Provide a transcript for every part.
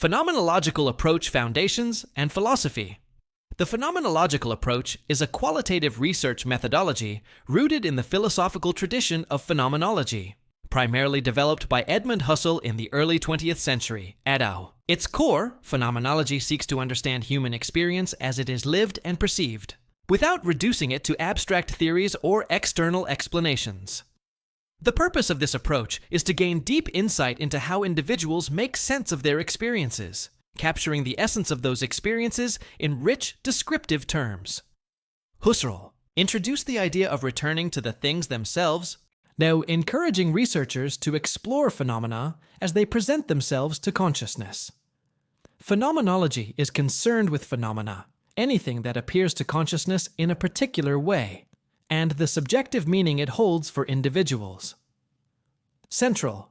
Phenomenological Approach Foundations and Philosophy. The phenomenological approach is a qualitative research methodology rooted in the philosophical tradition of phenomenology, primarily developed by Edmund Husserl in the early 20th century, et al. Its core, phenomenology seeks to understand human experience as it is lived and perceived, without reducing it to abstract theories or external explanations. The purpose of this approach is to gain deep insight into how individuals make sense of their experiences, capturing the essence of those experiences in rich, descriptive terms. Husserl introduced the idea of returning to the things themselves, now encouraging researchers to explore phenomena as they present themselves to consciousness. Phenomenology is concerned with phenomena, anything that appears to consciousness in a particular way, and the subjective meaning it holds for individuals. Central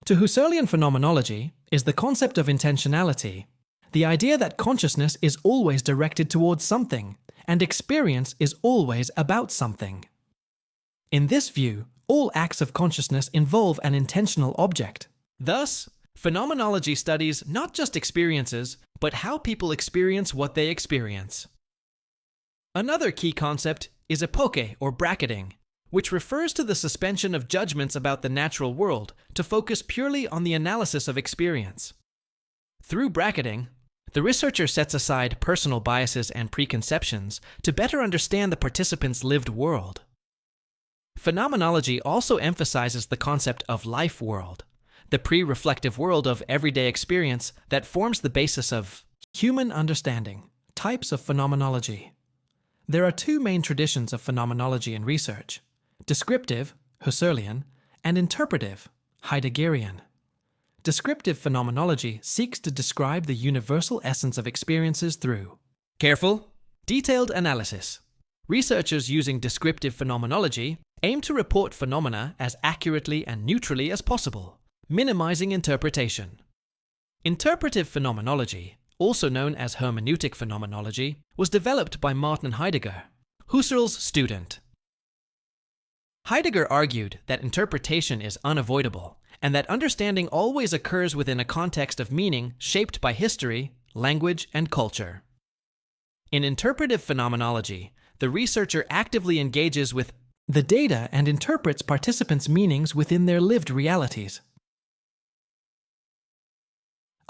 to Husserlian phenomenology is the concept of intentionality, the idea that consciousness is always directed towards something, and experience is always about something. In this view, all acts of consciousness involve an intentional object. Thus, phenomenology studies not just experiences, but how people experience what they experience. Another key concept is epoche or bracketing, which refers to the suspension of judgments about the natural world to focus purely on the analysis of experience. Through bracketing, the researcher sets aside personal biases and preconceptions to better understand the participant's lived world. Phenomenology also emphasizes the concept of life world, the pre-reflective world of everyday experience that forms the basis of human understanding. Types of phenomenology. There are two main traditions of phenomenology in research: descriptive, Husserlian, and interpretive, Heideggerian. Descriptive phenomenology seeks to describe the universal essence of experiences through careful, detailed analysis. Researchers using descriptive phenomenology aim to report phenomena as accurately and neutrally as possible, minimizing interpretation. Interpretive phenomenology, also known as hermeneutic phenomenology, was developed by Martin Heidegger, Husserl's student. Heidegger argued that interpretation is unavoidable, and that understanding always occurs within a context of meaning shaped by history, language, and culture. In interpretive phenomenology, the researcher actively engages with the data and interprets participants' meanings within their lived realities.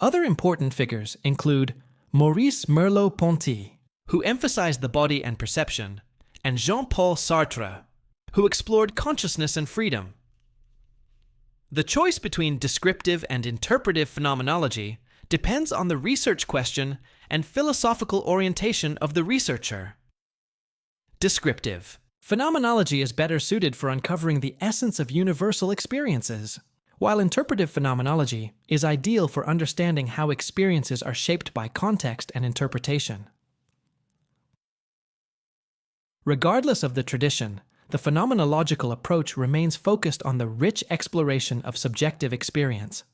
Other important figures include Maurice Merleau-Ponty, who emphasized the body and perception, and Jean-Paul Sartre, who explored consciousness and freedom. The choice between descriptive and interpretive phenomenology depends on the research question and philosophical orientation of the researcher. Descriptive phenomenology is better suited for uncovering the essence of universal experiences, while interpretive phenomenology is ideal for understanding how experiences are shaped by context and interpretation. Regardless of the tradition, the phenomenological approach remains focused on the rich exploration of subjective experience.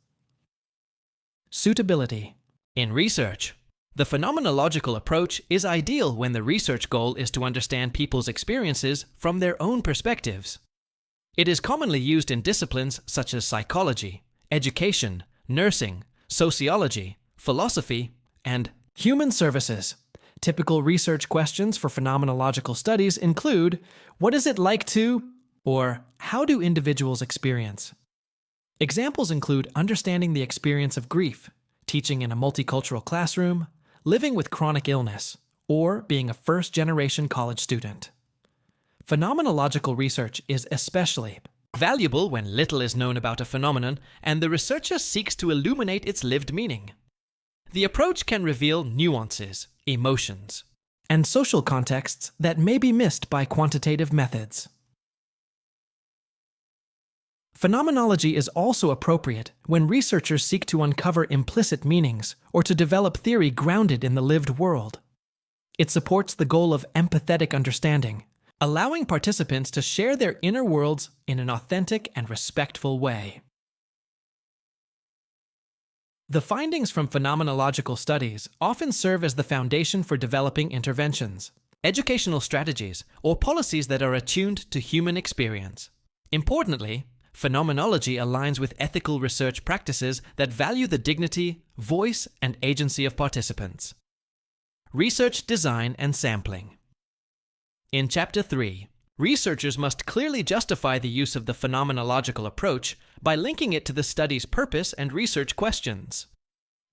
Suitability. In research, the phenomenological approach is ideal when the research goal is to understand people's experiences from their own perspectives. It is commonly used in disciplines such as psychology, education, nursing, sociology, philosophy, and human services. Typical research questions for phenomenological studies include, what is it like to, or how do individuals experience? Examples include understanding the experience of grief, teaching in a multicultural classroom, living with chronic illness, or being a first-generation college student. Phenomenological research is especially valuable when little is known about a phenomenon and the researcher seeks to illuminate its lived meaning. The approach can reveal nuances, emotions, and social contexts that may be missed by quantitative methods. Phenomenology is also appropriate when researchers seek to uncover implicit meanings or to develop theory grounded in the lived world. It supports the goal of empathetic understanding, allowing participants to share their inner worlds in an authentic and respectful way. The findings from phenomenological studies often serve as the foundation for developing interventions, educational strategies, or policies that are attuned to human experience. Importantly, Phenomenology aligns with ethical research practices that value the dignity, voice, and agency of participants. Research design and sampling. In Chapter 3, researchers must clearly justify the use of the phenomenological approach by linking it to the study's purpose and research questions.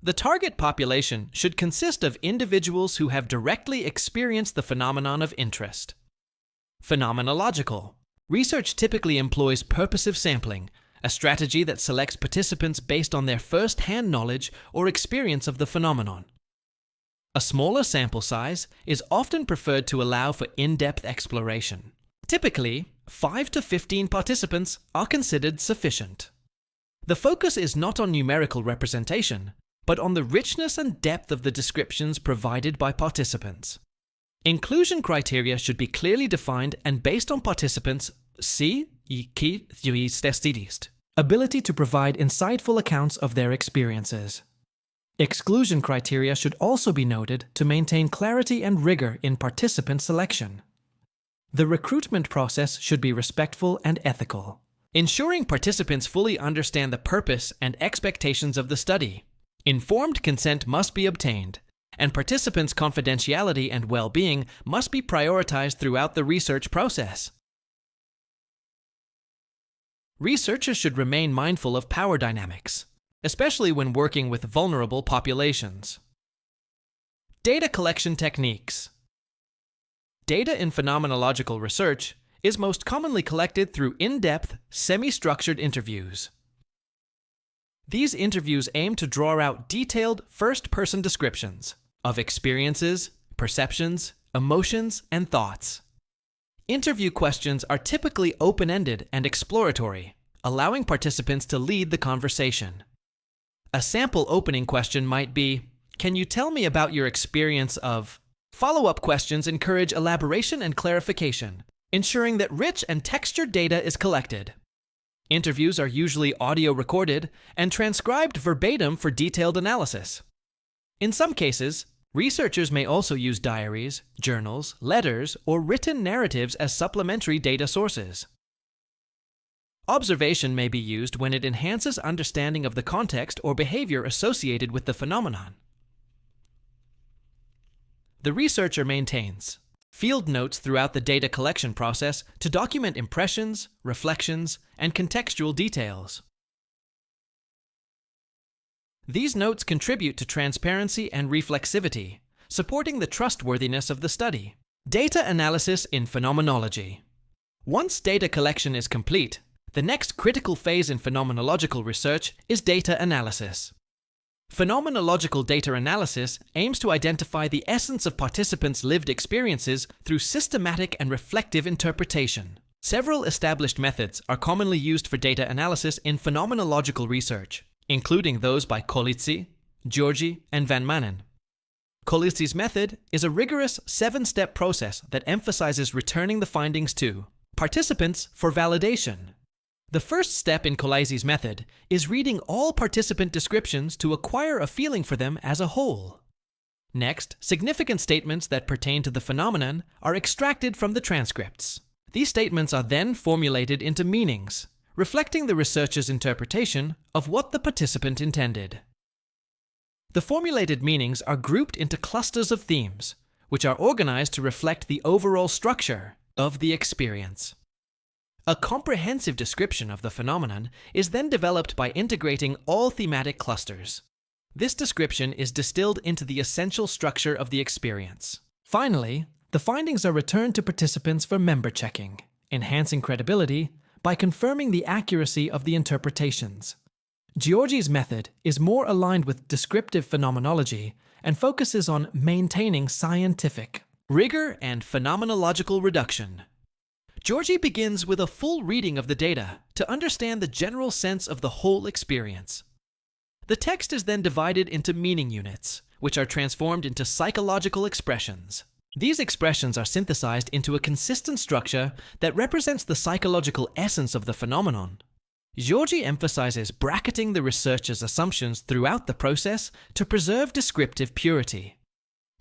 The target population should consist of individuals who have directly experienced the phenomenon of interest. Phenomenological. Research typically employs purposive sampling, a strategy that selects participants based on their first-hand knowledge or experience of the phenomenon. A smaller sample size is often preferred to allow for in-depth exploration. Typically, 5 to 15 participants are considered sufficient. The focus is not on numerical representation, but on the richness and depth of the descriptions provided by participants. Inclusion criteria should be clearly defined and based on participants' ability to provide insightful accounts of their experiences. Exclusion criteria should also be noted to maintain clarity and rigor in participant selection. The recruitment process should be respectful and ethical, ensuring participants fully understand the purpose and expectations of the study. Informed consent must be obtained, and participants' confidentiality and well-being must be prioritized throughout the research process. Researchers should remain mindful of power dynamics, especially when working with vulnerable populations. Data collection techniques. Data in phenomenological research is most commonly collected through in-depth, semi-structured interviews. These interviews aim to draw out detailed first-person descriptions of experiences, perceptions, emotions, and thoughts. Interview questions are typically open-ended and exploratory, allowing participants to lead the conversation. A sample opening question might be, "Can you tell me about your experience of?" Follow-up questions encourage elaboration and clarification, ensuring that rich and textured data is collected. Interviews are usually audio recorded and transcribed verbatim for detailed analysis. In some cases, researchers may also use diaries, journals, letters, or written narratives as supplementary data sources. Observation may be used when it enhances understanding of the context or behavior associated with the phenomenon. The researcher maintains field notes throughout the data collection process to document impressions, reflections, and contextual details. These notes contribute to transparency and reflexivity, supporting the trustworthiness of the study. Data analysis in phenomenology. Once data collection is complete, the next critical phase in phenomenological research is data analysis. Phenomenological data analysis aims to identify the essence of participants' lived experiences through systematic and reflective interpretation. Several established methods are commonly used for data analysis in phenomenological research, including those by Colizzi, Giorgi, and Van Manen. Colizzi's method is a rigorous 7-step process that emphasizes returning the findings to participants for validation. The first step in Colizzi's method is reading all participant descriptions to acquire a feeling for them as a whole. Next, significant statements that pertain to the phenomenon are extracted from the transcripts. These statements are then formulated into meanings, reflecting the researcher's interpretation of what the participant intended. The formulated meanings are grouped into clusters of themes, which are organized to reflect the overall structure of the experience. A comprehensive description of the phenomenon is then developed by integrating all thematic clusters. This description is distilled into the essential structure of the experience. Finally, the findings are returned to participants for member checking, enhancing credibility by confirming the accuracy of the interpretations. Giorgi's method is more aligned with descriptive phenomenology and focuses on maintaining scientific rigor and phenomenological reduction. Giorgi begins with a full reading of the data to understand the general sense of the whole experience. The text is then divided into meaning units, which are transformed into psychological expressions. These expressions are synthesized into a consistent structure that represents the psychological essence of the phenomenon. Giorgi emphasizes bracketing the researcher's assumptions throughout the process to preserve descriptive purity.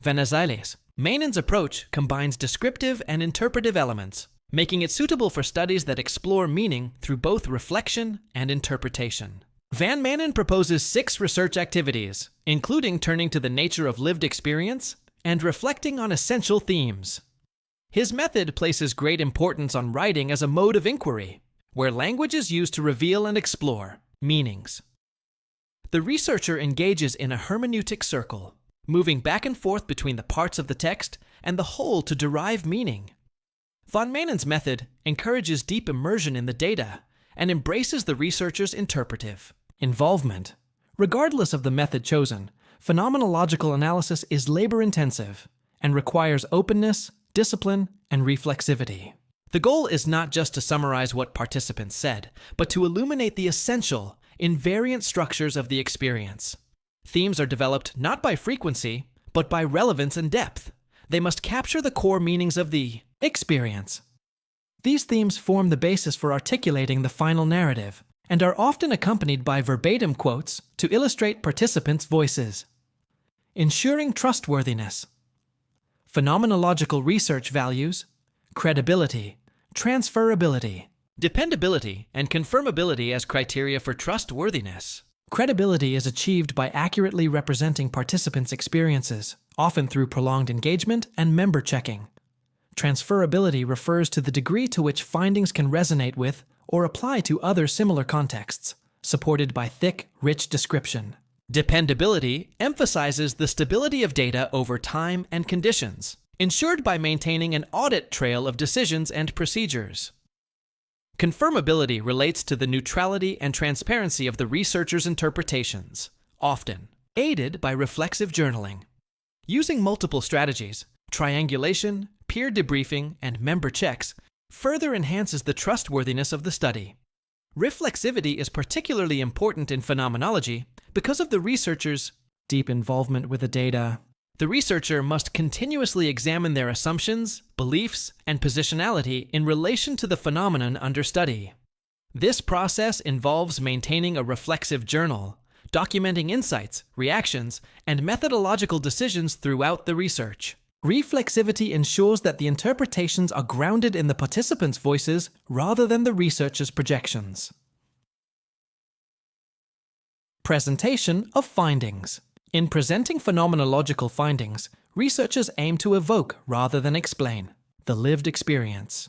Vanazailes, Manen's approach combines descriptive and interpretive elements, making it suitable for studies that explore meaning through both reflection and interpretation. Van Manen proposes 6 research activities, including turning to the nature of lived experience and reflecting on essential themes. His method places great importance on writing as a mode of inquiry, where language is used to reveal and explore meanings. The researcher engages in a hermeneutic circle, moving back and forth between the parts of the text and the whole to derive meaning. Van Manen's method encourages deep immersion in the data and embraces the researcher's interpretive involvement. Regardless of the method chosen, phenomenological analysis is labor-intensive and requires openness, discipline, and reflexivity. The goal is not just to summarize what participants said, but to illuminate the essential, invariant structures of the experience. Themes are developed not by frequency, but by relevance and depth. They must capture the core meanings of the experience. These themes form the basis for articulating the final narrative, and are often accompanied by verbatim quotes to illustrate participants' voices. Ensuring trustworthiness. Phenomenological research values credibility, transferability, dependability, and confirmability as criteria for trustworthiness. Credibility is achieved by accurately representing participants' experiences, often through prolonged engagement and member checking. Transferability refers to the degree to which findings can resonate with or apply to other similar contexts, supported by thick, rich description. Dependability emphasizes the stability of data over time and conditions, ensured by maintaining an audit trail of decisions and procedures. Confirmability relates to the neutrality and transparency of the researcher's interpretations, often aided by reflexive journaling. Using multiple strategies, triangulation, peer debriefing, and member checks, further enhances the trustworthiness of the study. Reflexivity is particularly important in phenomenology because of the researcher's deep involvement with the data. The researcher must continuously examine their assumptions, beliefs, and positionality in relation to the phenomenon under study. This process involves maintaining a reflexive journal, documenting insights, reactions, and methodological decisions throughout the research. Reflexivity ensures that the interpretations are grounded in the participants' voices rather than the researcher's projections. Presentation of findings. In presenting phenomenological findings, researchers aim to evoke rather than explain the lived experience.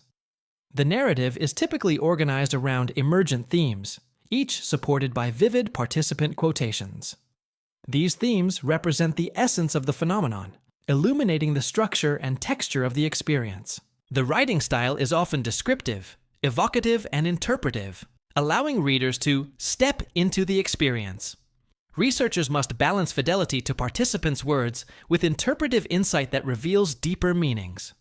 The narrative is typically organized around emergent themes, each supported by vivid participant quotations. These themes represent the essence of the phenomenon, illuminating the structure and texture of the experience. The writing style is often descriptive, evocative, and interpretive, allowing readers to step into the experience. Researchers must balance fidelity to participants' words with interpretive insight that reveals deeper meanings.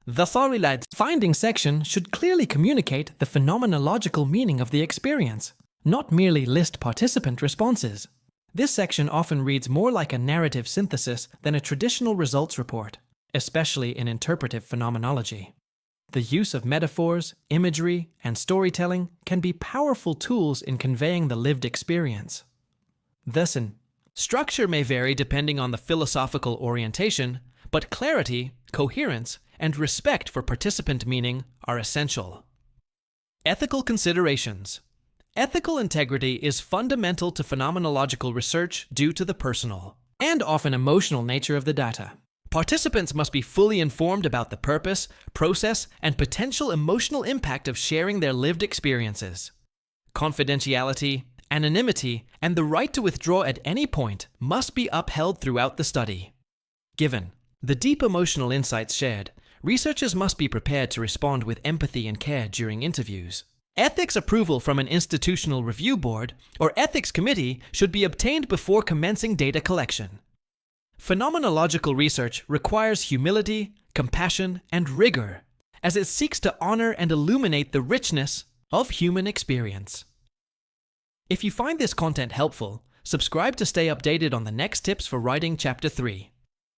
The Thorilad's finding section should clearly communicate the phenomenological meaning of the experience, not merely list participant responses. This section often reads more like a narrative synthesis than a traditional results report, especially in interpretive phenomenology. The use of metaphors, imagery, and storytelling can be powerful tools in conveying the lived experience. Thus, structure may vary depending on the philosophical orientation, but clarity, coherence, and respect for participant meaning are essential. Ethical considerations. Ethical integrity is fundamental to phenomenological research due to the personal and often emotional nature of the data. Participants must be fully informed about the purpose, process, and potential emotional impact of sharing their lived experiences. Confidentiality, anonymity, and the right to withdraw at any point must be upheld throughout the study. Given the deep emotional insights shared, researchers must be prepared to respond with empathy and care during interviews. Ethics approval from an institutional review board or ethics committee should be obtained before commencing data collection. Phenomenological research requires humility, compassion, and rigor, as it seeks to honor and illuminate the richness of human experience. If you find this content helpful, subscribe to stay updated on the next tips for writing Chapter 3.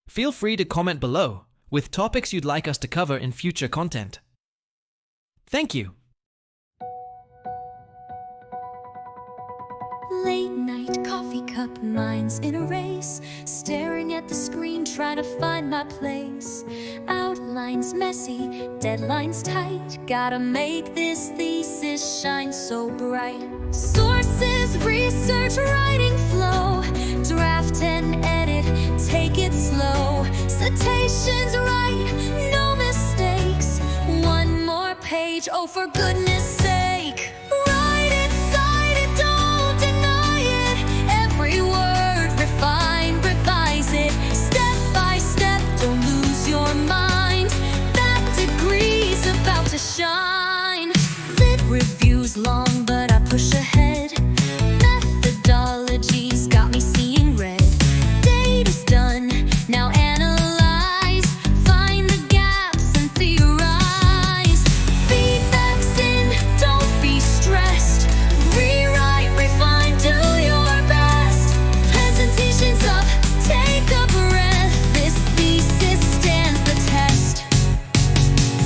Feel free to comment below with topics you'd like us to cover in future content. Thank you. Late night coffee cup minds in a race, staring at the screen trying to find my place. Outlines messy, deadlines tight, gotta make this thesis shine so bright. Sources, research, writing flow, draft and edit, take it slow. Citations right, no mistakes, one more page, oh for goodness sake. Write it, cite it, don't deny it, every word refine, revise it, step by step, don't lose your mind, that degree's about to shine. Lit reviews long but I push ahead, methodologies got me seeing red. Data's done, now analyze, find the gaps and theorize. Feedback's in, don't be stressed, rewrite, refine, do your best. Presentation's up, take a breath, this thesis stands the test.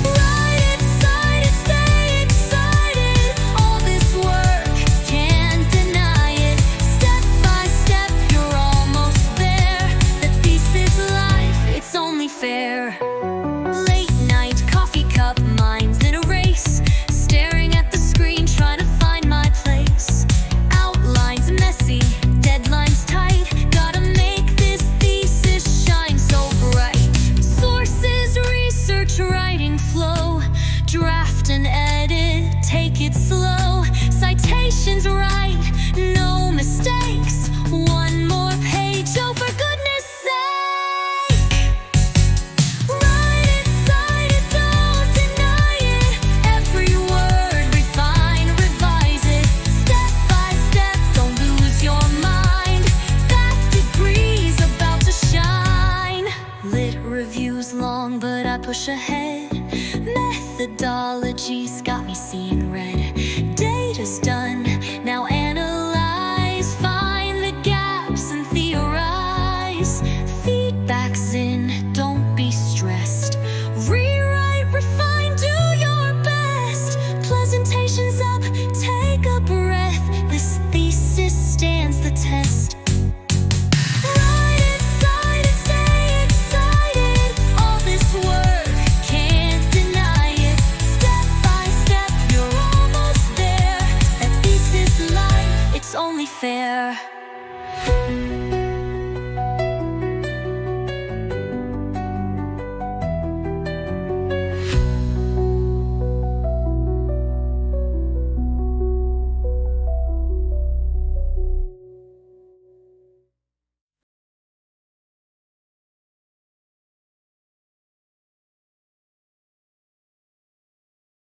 Write it, cite it, stay excited, all this work, can't deny it. Step by step, you're almost there, the thesis life, it's only fair. Late night, coffee cup, minds in a race, staring at the screen trying to find my place. Outlines messy, deadlines tight, gotta make this thesis shine so bright. Sources, research, writing flow, draft and edit, take it slow. Citations right, no mistakes, one more page, oh for goodness sake. Write it, cite it, don't deny it, every word refine, revise it, step by step, don't lose your mind, that degree's about to shine. Lit reviews long but I push ahead, methodologies got me seeing red. Data's done, now analyze, find the gaps and theorize. Feedback's in, don't be stressed, rewrite, refine, do your best. Presentation's up, take a breath, this thesis stands the test. Write it, cite it, stay excited, all this work, can't deny it. Step by step, you're almost there, that thesis life, it's only fair.